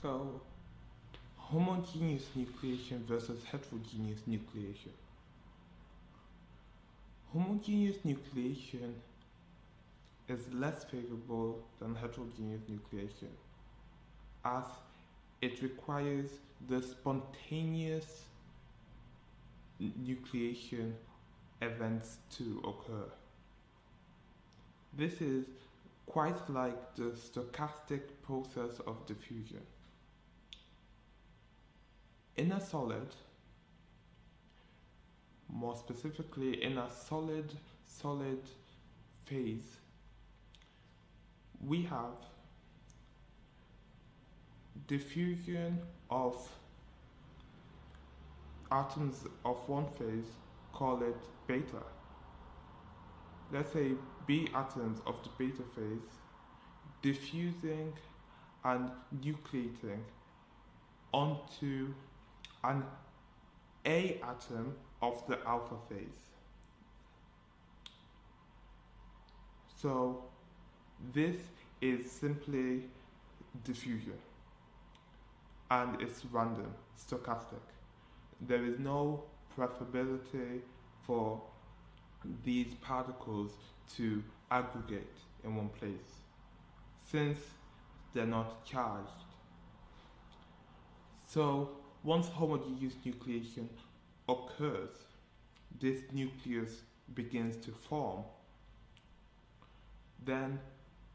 So, homogeneous nucleation versus heterogeneous nucleation. Homogeneous nucleation is less favorable than heterogeneous nucleation, as it requires the spontaneous nucleation events to occur. This is quite like the stochastic process of diffusion. In a solid, more specifically in a solid phase, we have diffusion of atoms of one phase, call it beta. Let's say B atoms of the beta phase diffusing and nucleating onto an A atom of the alpha phase. So this is simply diffusion and it's random, stochastic. There is no preferability for these particles to aggregate in one place since they're not charged. So once homogeneous nucleation occurs, this nucleus begins to form. Then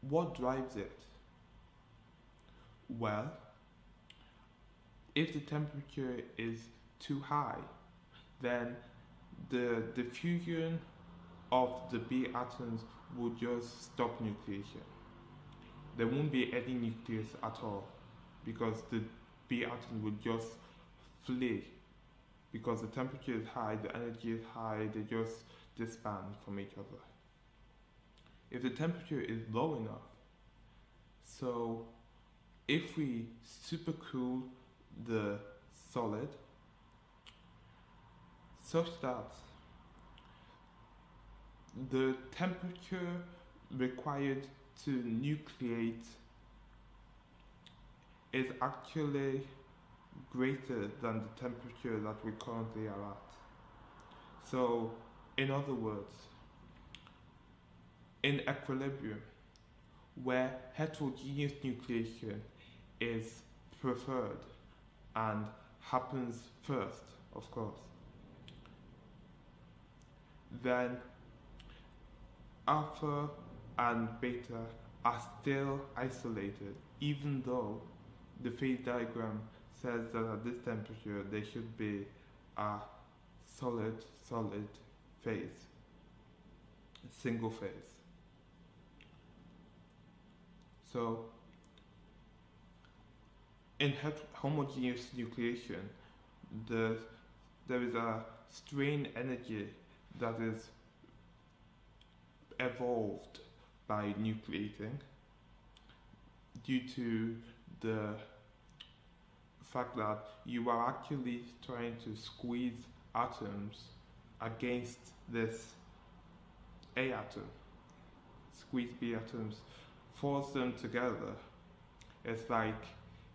what drives it? Well, if the temperature is too high, then the diffusion of the B atoms will just stop nucleation. There won't be any nucleus at all because the B atom would just flee because the temperature is high, the energy is high, they just disband from each other. If the temperature is low enough, so if we supercool the solid such that the temperature required to nucleate is actually greater than the temperature that we currently are at. So, in other words, in equilibrium, where heterogeneous nucleation is preferred and happens first, of course, then alpha and beta are still isolated, even though the phase diagram says that at this temperature there should be a solid phase, a single phase. So in homogeneous nucleation, there is a strain energy that is evolved by nucleating due to the fact that you are actually trying to squeeze atoms against this A atom, squeeze B atoms, force them together. It's like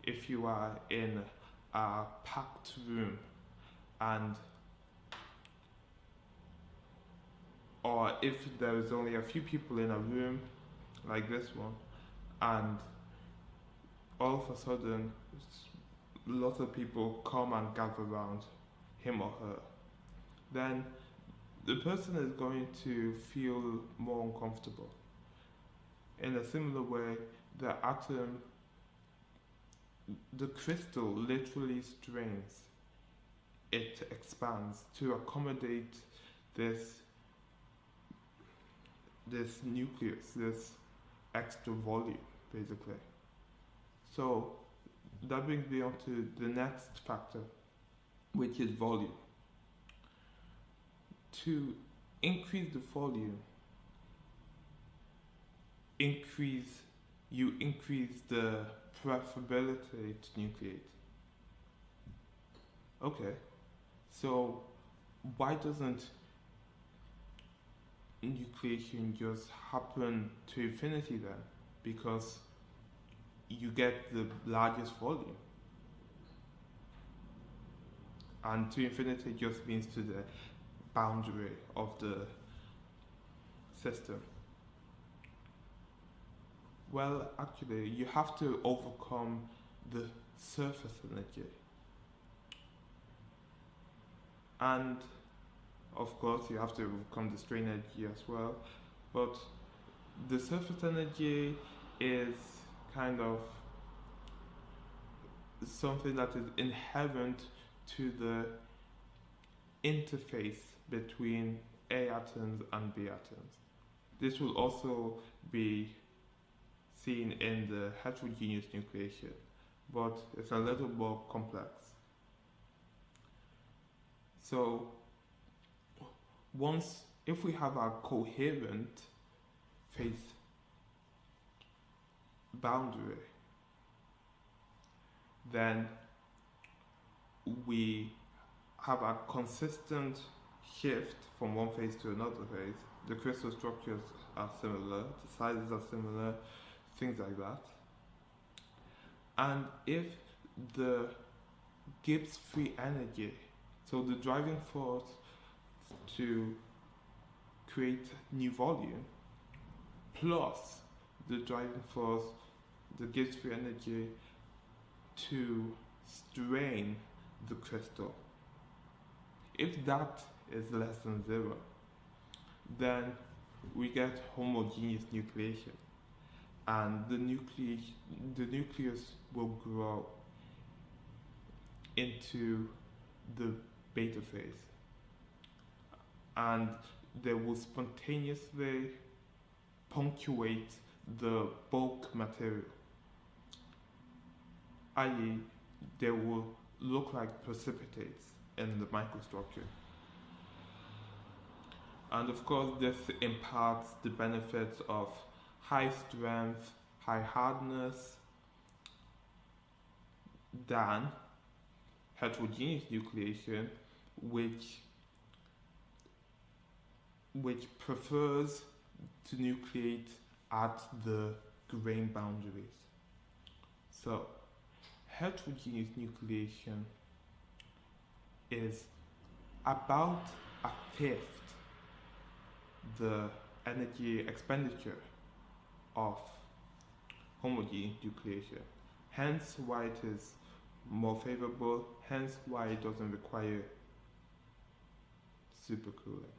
if you are in a packed room or if there is only a few people in a room like this one and all of a sudden lots of people come and gather around him or her, then the person is going to feel more uncomfortable. In a similar way, the atom, the crystal literally strains, it expands to accommodate this nucleus, this extra volume, basically. So that brings me on to the next factor, which is volume. To increase the volume, you increase the preferability to nucleate. Okay, so why doesn't nucleation just happen to infinity then? Because you get the largest volume. And to infinity just means to the boundary of the system. Well, actually, you have to overcome the surface energy. And of course, you have to overcome the strain energy as well. But the surface energy is kind of something that is inherent to the interface between A atoms and B atoms. This will also be seen in the heterogeneous nucleation, but it's a little more complex. So if we have a coherent phase boundary, then we have a consistent shift from one phase to another phase. The crystal structures are similar, the sizes are similar, things like that. And if the Gibbs free energy, so the driving force to create new volume, plus the driving force, the Gibbs free energy to strain the crystal, if that is less than 0, then we get homogeneous nucleation, and the nucleus will grow into the beta phase, and they will spontaneously punctuate the bulk material, i.e. they will look like precipitates in the microstructure. And of course, this imparts the benefits of high strength, high hardness than heterogeneous nucleation, which prefers to nucleate at the grain boundaries. So heterogeneous nucleation is about a fifth the energy expenditure of homogeneous nucleation. Hence why it is more favorable, hence why it doesn't require supercooling.